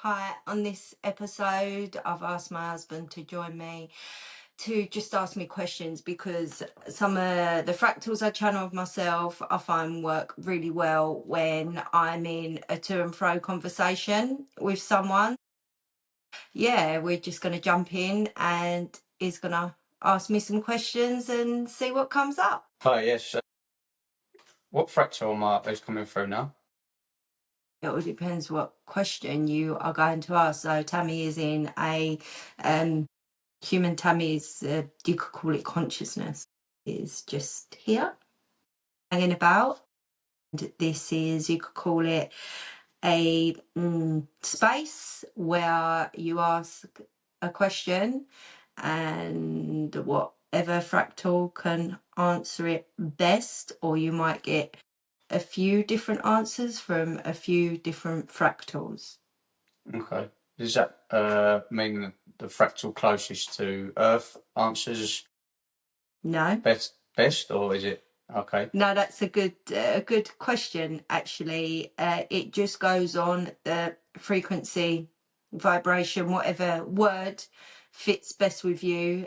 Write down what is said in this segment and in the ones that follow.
Hi, on this episode, I've asked my husband to join me to just ask me questions because some of the fractals I channel of myself I find work really well when I'm in a to and fro conversation with someone. Yeah, we're just going to jump in and he's going to ask me some questions and see what comes up. Hi, yes. What fractal mark is coming through now? It all depends what question you are going to ask. So Tammy is in a human. Tammy's, you could call it consciousness, is just here, hanging about. And this is, you could call it a space where you ask a question and whatever fractal can answer it best, or you might get a few different answers from a few different fractals. Okay. Does that mean the fractal closest to Earth answers No? best, or is it okay? No, that's a good question, actually. It just goes on the frequency, vibration, whatever word fits best with you,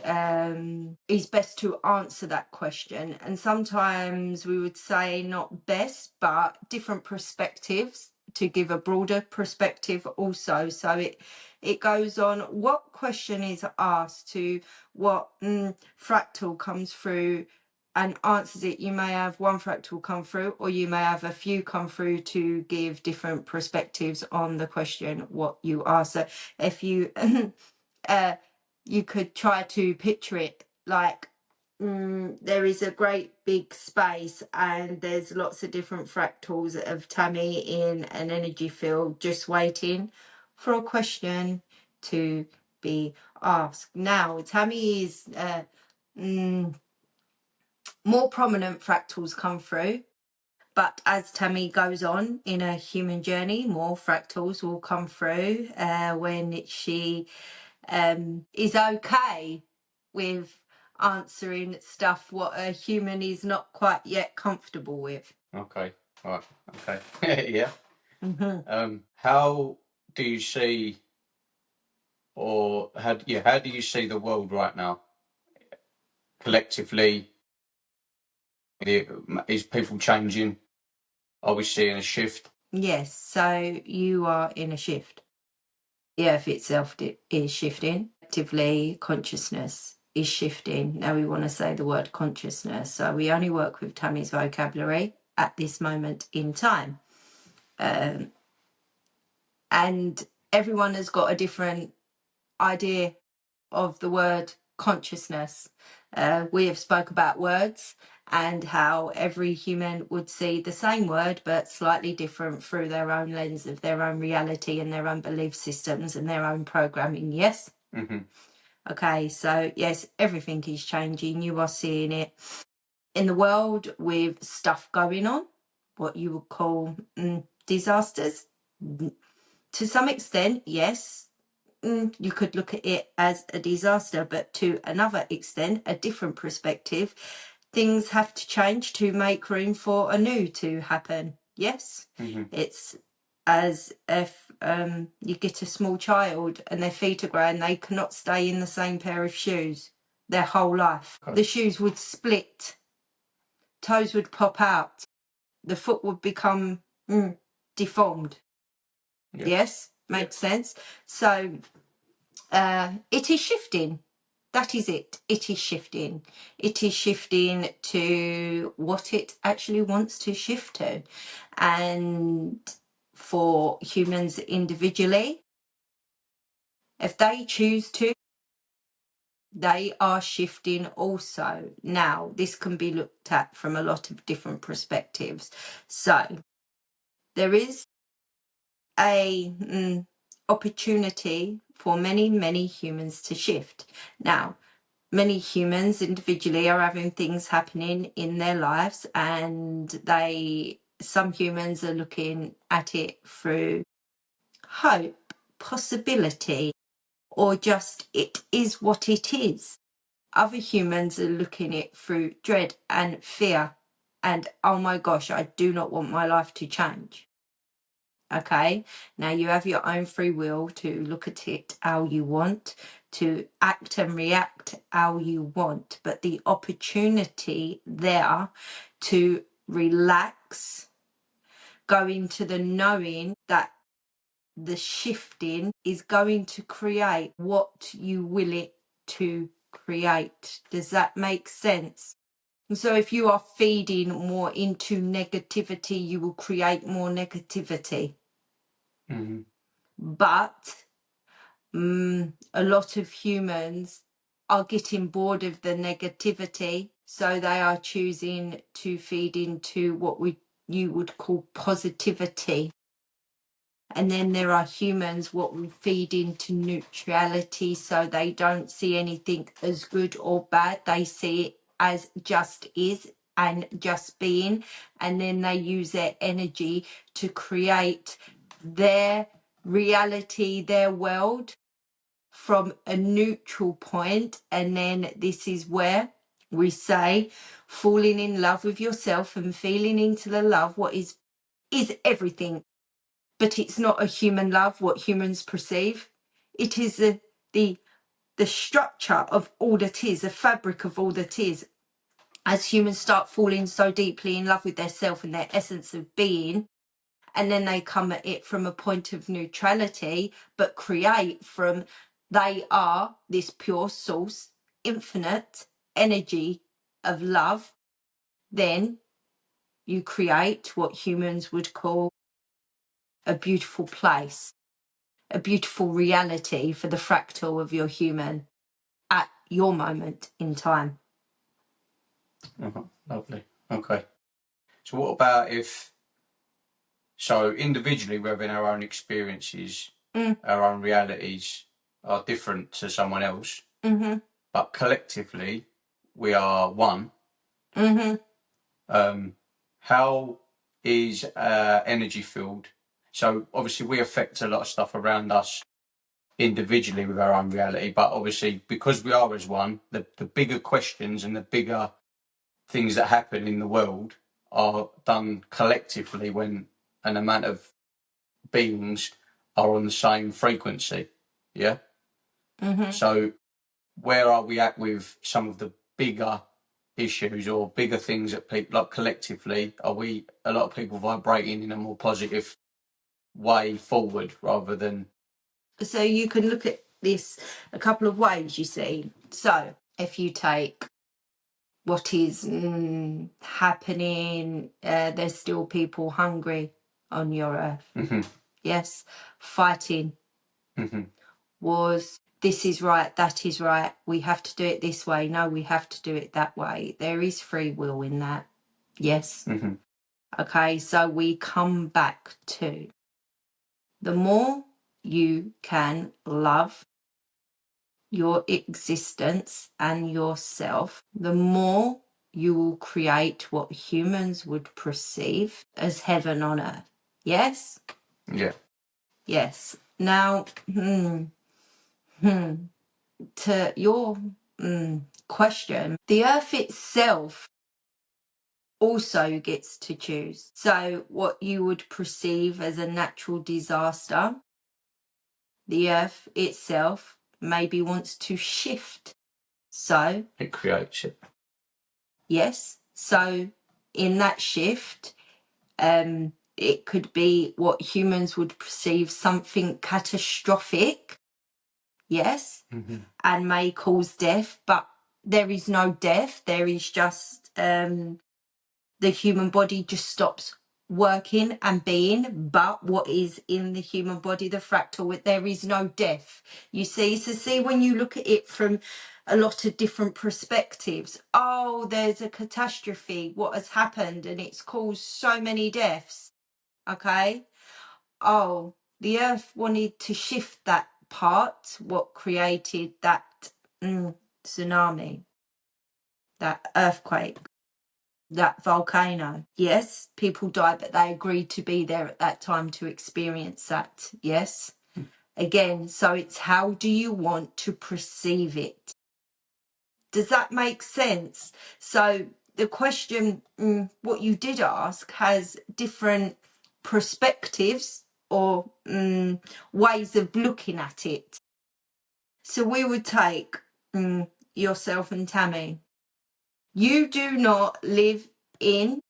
is best to answer that question. And sometimes we would say not best, but different perspectives to give a broader perspective also. So it goes on what question is asked to what fractal comes through and answers it. You may have one fractal come through, or you may have a few come through to give different perspectives on the question what you ask. So if you you could try to picture it like there is a great big space and there's lots of different fractals of Tammy in an energy field just waiting for a question to be asked. Now Tammy is more prominent fractals come through, but as Tammy goes on in a human journey, more fractals will come through when she is okay with answering stuff what a human is not quite yet comfortable with. Okay. Right. Okay. Yeah. Mm-hmm. How do you see, or how do you see the world right now? Collectively, is people changing? Are we seeing a shift? Yes, so you are in a shift. The earth itself is shifting. Actively, consciousness is shifting. Now we want to say the word consciousness. So we only work with Tammy's vocabulary at this moment in time. And everyone has got a different idea of the word consciousness. We have spoke about words and how every human would see the same word but slightly different through their own lens of their own reality and their own belief systems and their own programming. Yes? Mm-hmm. Okay, so yes, everything is changing. You are seeing it in the world with stuff going on, what you would call disasters. To some extent, yes, you could look at it as a disaster, but to another extent, a different perspective, things have to change to make room for a new to happen. Yes, it's as if you get a small child and their feet are growing, they cannot stay in the same pair of shoes their whole life. Okay. The shoes would split, toes would pop out, the foot would become deformed. Yep. Yes, makes sense. So it is shifting. That is it. It is shifting. It is shifting to what it actually wants to shift to. And for humans individually, if they choose to, they are shifting also. Now, this can be looked at from a lot of different perspectives. So there is a opportunity for many humans to shift. Now, many humans individually are having things happening in their lives, and some humans are looking at it through hope, possibility, or just it is what it is. Other humans are looking at it through dread and fear and oh my gosh, I do not want my life to change. Okay, now you have your own free will to look at it how you want, to act and react how you want, but the opportunity there to relax, go into the knowing that the shifting is going to create what you will it to create. Does that make sense? So if you are feeding more into negativity, you will create more negativity. Mm-hmm. But a lot of humans are getting bored of the negativity, so they are choosing to feed into what you would call positivity. And then there are humans what will feed into neutrality, so they don't see anything as good or bad. They see it as just is and just being, and then they use their energy to create their reality, their world from a neutral point. And then this is where we say falling in love with yourself and feeling into the love what is everything, but it's not a human love what humans perceive. It is the structure of all that is, the fabric of all that is. As humans start falling so deeply in love with their self and their essence of being, and then they come at it from a point of neutrality, but create from they are this pure source, infinite energy of love, then you create what humans would call a beautiful place, a beautiful reality for the fractal of your human at your moment in time. Lovely. Okay. So what about if, so individually we're having our own experiences, our own realities are different to someone else, but collectively we are one. How is energy field? So obviously we affect a lot of stuff around us individually with our own reality, but obviously because we are as one, the bigger questions and the bigger things that happen in the world are done collectively when an amount of beings are on the same frequency. Yeah. So where are we at with some of the bigger issues or bigger things that people like collectively? Are we a lot of people vibrating in a more positive way forward rather than? So you can look at this a couple of ways, you see. So if you take what is happening, there's still people hungry on your earth. Yes, fighting, wars. This is right, that is right. We have to do it this way. No, we have to do it that way. There is free will in that. Yes. Okay, so we come back to the more you can love your existence and yourself, the more you will create what humans would perceive as heaven on earth. Yes? Yeah. Yes. Now, to your question, the earth itself also gets to choose. So what you would perceive as a natural disaster, the earth itself maybe wants to shift. So It creates it. yes. So in that shift, it could be what humans would perceive something catastrophic. Yes. And may cause death, but there is no death. There is just the human body just stops working and being, but what is in the human body, the fractal, there is no death. You see, so see when you look at it from a lot of different perspectives, oh, there's a catastrophe, what has happened, and it's caused so many deaths. Okay, oh, the earth wanted to shift that part, what created that tsunami, that earthquake, that volcano. Yes, people died, but they agreed to be there at that time to experience that. Yes. Again, so it's how do you want to perceive it? Does that make sense? So the question, what you did ask, has different perspectives or ways of looking at it. So we would take yourself and Tammy. You do not live in,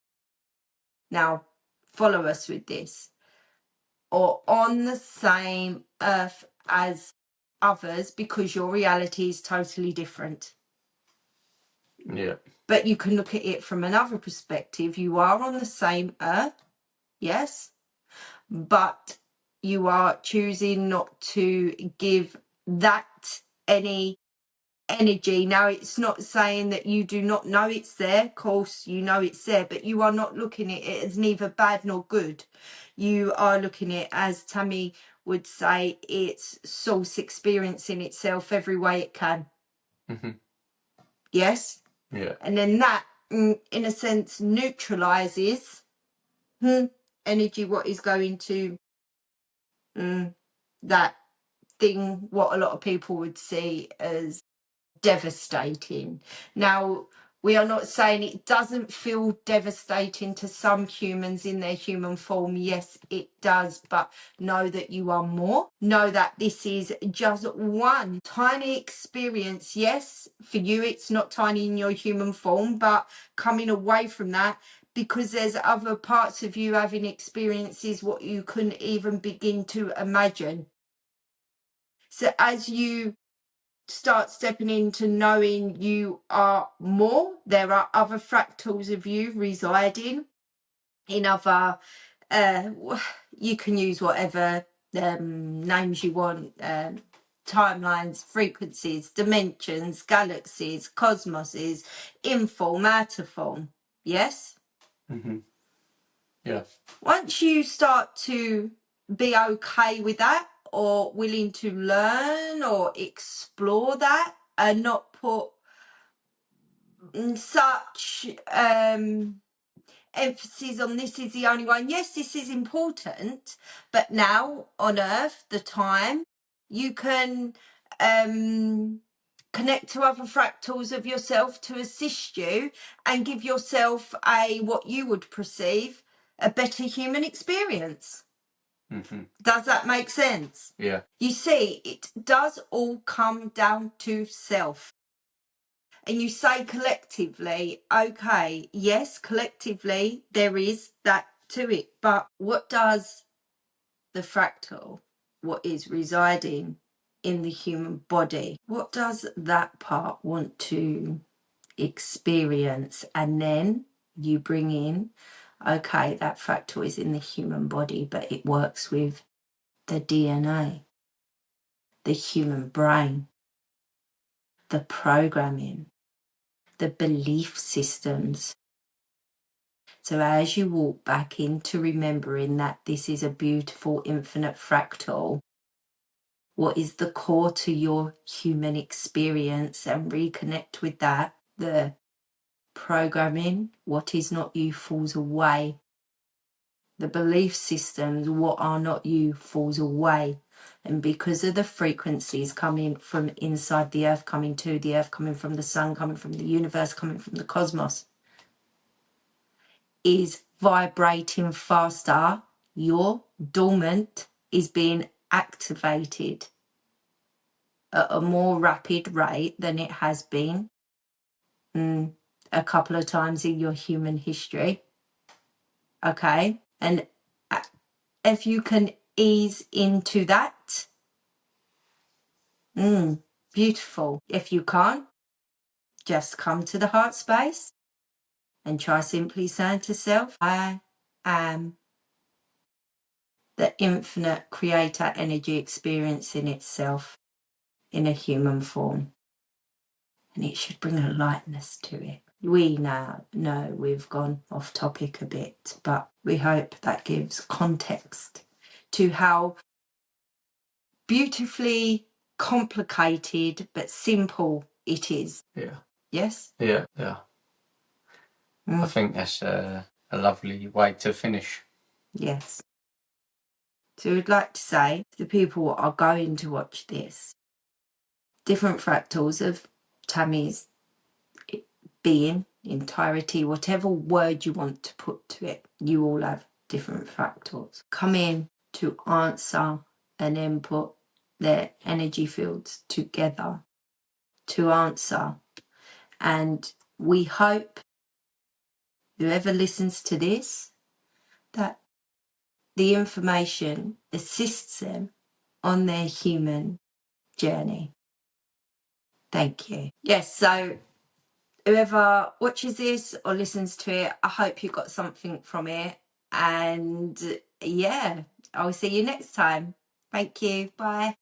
now follow us with this, or on the same earth as others, because your reality is totally different. Yeah. But you can look at it from another perspective. You are on the same earth, yes, but you are choosing not to give that any energy. Now, it's not saying that you do not know it's there. Of course, you know it's there, but you are not looking at it as neither bad nor good. You are looking at it, as Tammy would say, it's source experiencing itself every way it can. Mm-hmm. Yes? Yeah. And then that, in a sense, neutralizes energy, what is going to that thing, what a lot of people would see as devastating. Now, we are not saying it doesn't feel devastating to some humans in their human form. Yes, it does, but know that you are more. Know that this is just one tiny experience. Yes, for you it's not tiny in your human form, but coming away from that, because there's other parts of you having experiences what you couldn't even begin to imagine. So as you start stepping into knowing you are more, there are other fractals of you residing in other, you can use whatever names you want, timelines, frequencies, dimensions, galaxies, cosmoses, inform, outer form. Yes? Mm-hmm. Yeah. Once you start to be okay with that, or willing to learn or explore that, and not put such emphasis on this is the only one. Yes, this is important, but now on Earth, the time you can connect to other fractals of yourself to assist you and give yourself a, what you would perceive, a better human experience. Mm-hmm. Does that make sense? Yeah. You see, it does all come down to self. And you say collectively, okay, yes, collectively there is that to it, but what does the fractal, what is residing in the human body, what does that part want to experience? And then you bring in, okay, that fractal is in the human body, but it works with the DNA, the human brain, the programming, the belief systems. So as you walk back into remembering that this is a beautiful infinite fractal, what is the core to your human experience, and reconnect with that, the programming, what is not you falls away. The belief systems, what are not you falls away. And because of the frequencies coming from inside the earth, coming to the earth, coming from the sun, coming from the universe, coming from the cosmos, is vibrating faster, your dormant is being activated at a more rapid rate than it has been a couple of times in your human history. Okay? And if you can ease into that, beautiful. If you can't, just come to the heart space and try simply saying to self, I am the infinite creator energy experiencing itself in a human form. And it should bring a lightness to it. We now know we've gone off topic a bit, but we hope that gives context to how beautifully complicated but simple it is. Yeah. Yes? Yeah. Yeah. I think that's a lovely way to finish. Yes. So we'd like to say to the people who are going to watch this, different fractals of Tammy's being, entirety, whatever word you want to put to it, you all have different fractals. Come in to answer and then put their energy fields together to answer. And we hope whoever listens to this, that the information assists them on their human journey. Thank you. Yes, so whoever watches this or listens to it, I hope you got something from it. And yeah, I'll see you next time. Thank you. Bye.